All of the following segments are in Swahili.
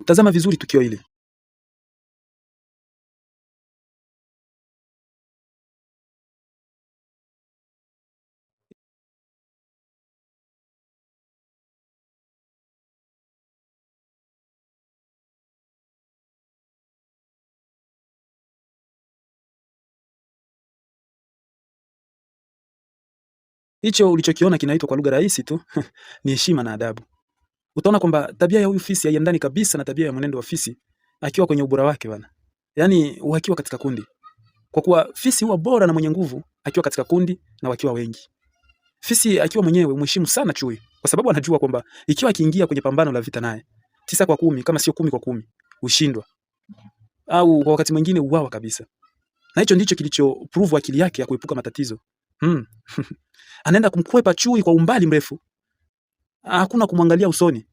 Tazama vizuri tukio hili. Hicho ulichokiona kinaitwa kwa lugha rahisi tu ni heshima na adabu. Utaona kwamba tabia ya huyu fisi haiendani kabisa na tabia ya mwenendo wa fisi akiwa kwenye ubora wake bwana. Yaani wakiwa katika kundi. Kwa kuwa fisi huwa bora na mwenye nguvu akiwa katika kundi na wakiwa wengi. Fisi akiwa mwenyewe mheshimu sana chui kwa sababu anajua kwamba ikiwa akiingia kwenye pambano la vita naye 9 kwa 10 kama sio 10 kwa 10 ushindwa au kwa wakati mwingine uwawa kabisa. Na hicho ndicho kilicho prove akili yake ya kuepuka matatizo. Anaenda kumkwepa chui kwa umbali mrefu. Hakuna kumwangalia usoni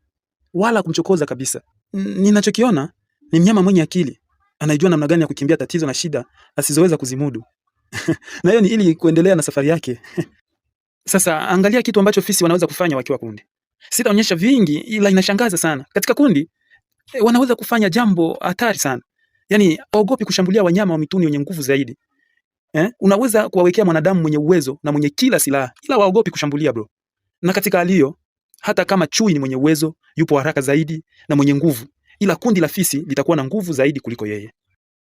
wala kumchokoza kabisa. Ninachokiona ni mnyama mwenye akili. Anajua namna gani ya kukimbia tatizo na shida asizoweza kuzimudu. Na hiyo ni ili kuendelea na safari yake. Sasa angalia kitu ambacho fisi wanaweza kufanya wakiwa kundi. Sitaonyesha vingi ila inashangaza sana. Katika kundi wanaweza kufanya jambo hatari sana. Yaani waogopi kushambulia wanyama wa mituni wenye nguvu zaidi. Unaweza kuwawekea mwanadamu mwenye uwezo na mwenye kila silaha ila waogopi kushambulia bro. Na katika hali hiyo hata kama chui ni mwenye uwezo, yupo haraka zaidi na mwenye nguvu, ila kundi la fisi litakuwa na nguvu zaidi kuliko yeye.